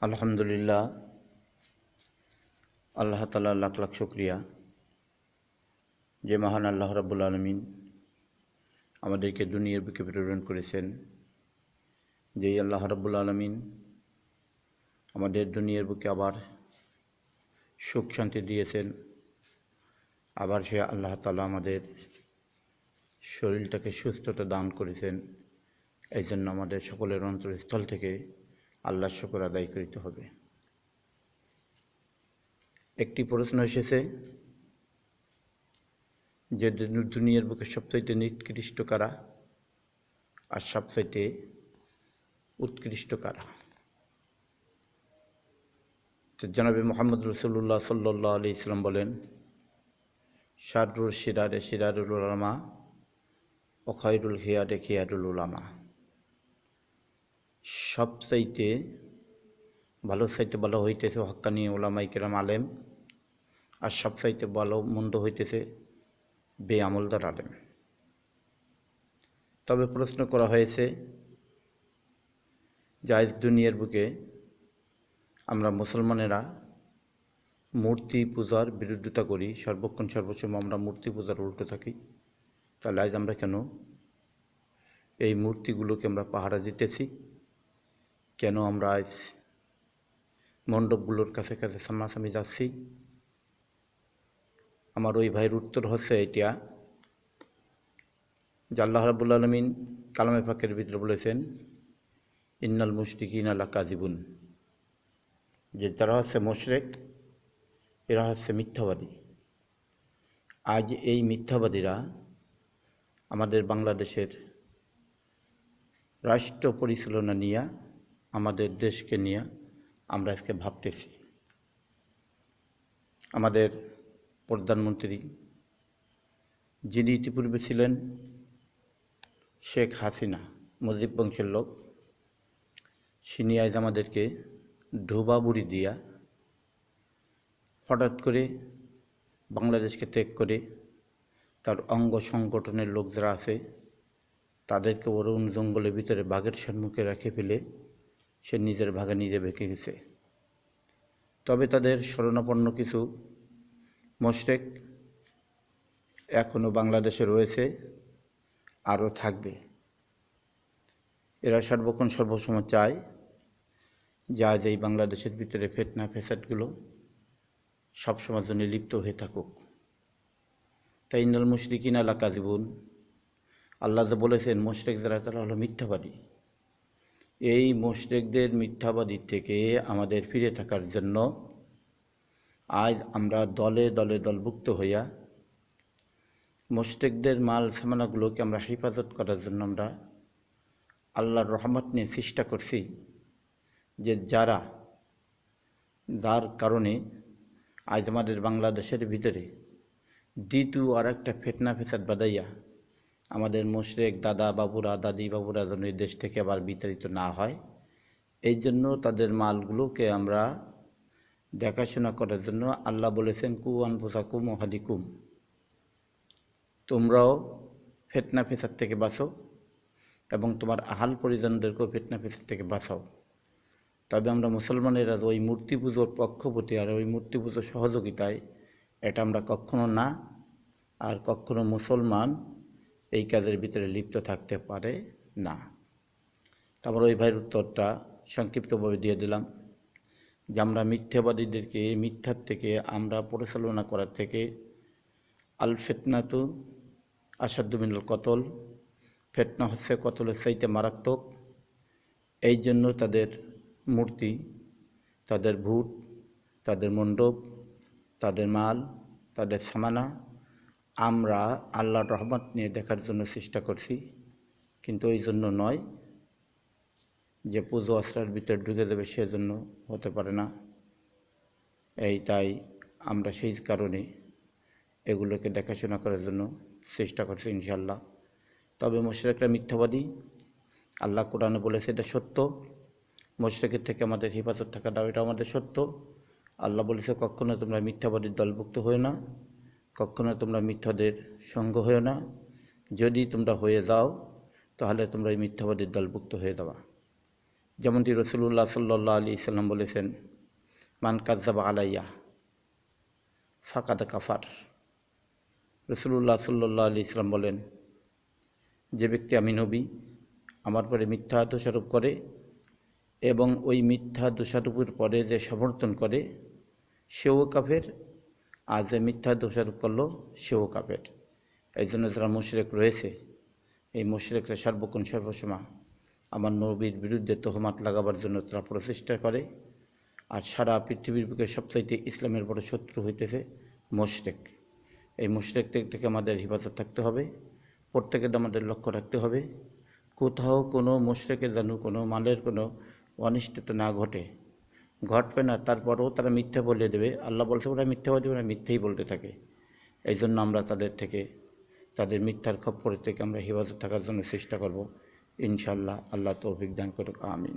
আলহামদুলিল্লাহ, আল্লাহ তাআলা লাখ লাখ শুকরিয়া যে মহান আল্লাহ রাব্বুল আলামিন আমাদেরকে দুনিয়ার বুকে প্রেরণ করেছেন। যেই আল্লাহ রাব্বুল আলামিন আমাদের দুনিয়ার বুকে আবার সুখ শান্তি দিয়েছেন। আবার সে আল্লাহ তাআলা আমাদের শরীরটাকে সুস্থতা দান করেছেন। এই জন্য আমাদের সকলের অন্তরস্থল থেকে আল্লাহর শুকর আদায় করিতে হবে। একটি প্রশ্ন এসেছে যে দুনিয়ার বুকে সবচাইতে নিকৃষ্ট কারা আর সবচাইতে উৎকৃষ্ট কারা। তো জনাবে মোহাম্মদ রাসূলুল্লাহ সাল্লাল্লাহু আলাইহি সাল্লাম বলেন, শাররুল শিরারে শিরারুল উলামা ও খায়রুল খিয়ারে খিয়ারুল উলামা। সবচাইতে ভালো হইতেছে হক্কানি উলামায়ে কেরাম আলেম, আর সবচাইতে ভালো মন্দ হইতেছে বেআমলদার আলেম। তবে প্রশ্ন করা হয়েছে যে আজ দুনিয়ার বুকে আমরা মুসলমানেরা মূর্তি পূজার বিরোধিতা করি, সর্বক্ষণ সর্বসময় আমরা মূর্তি পূজার উল্টো থাকি। তাহলে আজ আমরা কেন এই মূর্তিগুলোকে আমরা পাহারা দিতেছি? কেন আমরা আজ মণ্ডপগুলোর কাছে কাছে সামনাসামনি যাচ্ছি? আমার ওই ভাইয়ের উত্তর হচ্ছে এটা যে আল্লাহ রাব্বুল আলামিন কালামে পাকের ভিতরে বলেছেন, ইন্নাল মুশরিকিনা লাকাযিবুন, যে যারা হচ্ছে মুশরিক এরা হচ্ছে মিথ্যাবাদী। আজ এই মিথ্যাবাদীরা আমাদের বাংলাদেশের রাষ্ট্র পরিচালনা নিয়ে, আমাদের দেশকে নিয়ে আমরা আজকে ভাবতেছি। আমাদের প্রধানমন্ত্রী যিনি ইতিপূর্বে ছিলেন শেখ হাসিনা, মুজিব বংশের লোক, তিনি আজ আমাদেরকে ধোবা বুড়ি দিয়া হঠাৎ করে বাংলাদেশকে ত্যাগ করে তার অঙ্গ সংগঠনের লোক যারা আছে তাদেরকে অরুণ জঙ্গলের ভিতরে বাঘের সম্মুখে রেখে ফেলে সে নিজের ভাগে নিজে বেঁকে গেছে। তবে তাদের শরণাপন্ন কিছু মুশরিক এখনও বাংলাদেশে রয়েছে, আরও থাকবে। এরা সর্বক্ষণ সর্বসময় চায় যে আজ এই বাংলাদেশের ভিতরে ফিতনা ফ্যাসাদগুলো সবসময়ের জন্য লিপ্ত হয়ে থাকুক। তাই ইন্নাল মুশরিকিনা লাকাযিবুন, আল্লাহ যে বলেছেন মুশরিক যারা তারা হলো মিথ্যাবাদী। এই মুশরিকদের মিথ্যাবাদী থেকে আমাদের ফিরে থাকার জন্য আজ আমরা দলে দলে দলভুক্ত হইয়া মুশরিকদের মাল সামানাগুলোকে আমরা হেফাজত করার জন্য আমরা আল্লাহর রহমত নিয়ে চেষ্টা করছি। যে যার কারণে আজ আমাদের বাংলাদেশের ভিতরে দ্বিতীয় আর একটা ফিতনা ফ্যাসাদ বাঁধাইয়া আমাদের মুশরিক দাদা বাবুরা দাদি বাবুরা যেন এই দেশ থেকে আবার বিতাড়িত না হয়, এই জন্য তাদের মালগুলোকে আমরা দেখাশোনা করার জন্য আল্লাহ বলেছেন, কু আনফুসাকুম ওয়া আহলিকুম, তোমরাও ফিতনা ফ্যাসাদ থেকে বাঁচো এবং তোমার আহাল পরিজনদেরকেও ফিতনা ফ্যাসাদ থেকে বাঁচাও। তবে আমরা মুসলমানেরা ওই মূর্তি পুজোর পক্ষপাতী আর ওই মূর্তি পুজোর সহযোগিতায় এটা আমরা কখনো না, আর কখনো মুসলমান এই কাজের ভিতরে লিপ্ত থাকতে পারে না। তারপর ওই ভাইয়ের উত্তরটা সংক্ষিপ্তভাবে দিয়ে দিলাম যে আমরা মিথ্যাবাদীদেরকে মিথ্যার থেকে আমরা পরিচালনা করার থেকে আল ফিতনাতু আসাদ্দু মিনাল কতল, ফিতনা হচ্ছে কতলের চাইতে মারাত্মক। এই জন্য তাদের মূর্তি, তাদের ভূত, তাদের মণ্ডপ, তাদের মাল, তাদের সামানা আমরা আল্লাহর রহমত নিয়ে দেখার জন্য চেষ্টা করছি, কিন্তু ওই জন্য নয় যে পুজো আশ্রার ভিতরে ঢুকে দেবে সেজন্য হতে পারে না। তাই আমরা সেই কারণে এগুলোকে দেখাশোনা করার জন্য চেষ্টা করছি ইনশাআল্লাহ। তবে মুশরিকরা মিথ্যাবাদী, আল্লাহ কোরআনে বলেছে এটা সত্য। মুশরিকের থেকে আমাদের হেফাজত থাকাটা এটা আমাদের সত্য। আল্লাহ বলেছে কখনো তোমরা মিথ্যাবাদীর দলভুক্ত হয়ে না, কখনো তোমরা মিথ্যাদের সঙ্গ হয়ে না। যদি তোমরা হয়ে যাও তাহলে তোমরা এই মিথ্যাবাদীর দলভুক্ত হয়ে যাওয়া। যেমনটি রসুলুল্লাহ সাল্লাল্লাহু আলাইহি সাল্লাম বলেছেন, মান কাযযাবা আলাইয়া ফাকাদ কাফার। রসুলুল্লাহ সাল্লাল্লাহু আলাইহি সাল্লাম বলেন, যে ব্যক্তি আমি নবী আমার পরে মিথ্যা দোষারোপ করে এবং ওই মিথ্যা দোষারোপের পরে যে সমর্থন করে সেও কাফের, আর যে মিথ্যা দোষারোপ করলো সেও কাফের। এই জন্য যারা মুশরিক রয়েছে, এই মুশরিকরা সর্বক্ষণ সর্বসময় আমার নবীর বিরুদ্ধে তহমাত লাগাবার জন্য তারা প্রচেষ্টা করে। আর সারা পৃথিবীর বুকে সবচাইতে ইসলামের বড় শত্রু হইতেছে মুশরিক। এই মুশরিক থেকে আমাদের হেফাজত থাকতে হবে, প্রত্যেকের আমাদের লক্ষ্য রাখতে হবে কোথাও কোনো মুশরিকের যেন কোনো মালের কোনো অনিষ্টতা না ঘটবে না। তারপরেও তারা মিথ্যা বলে দেবে, আল্লাহ বলছে ওরা মিথ্যা বলে, ওরা মিথ্যেই বলতে থাকে। এই জন্য আমরা তাদের মিথ্যার খপ্পর থেকে আমরা হেফাজত থাকার জন্য চেষ্টা করব ইনশাআল্লাহ। আল্লাহ তৌফিক দান করুক, আমিন।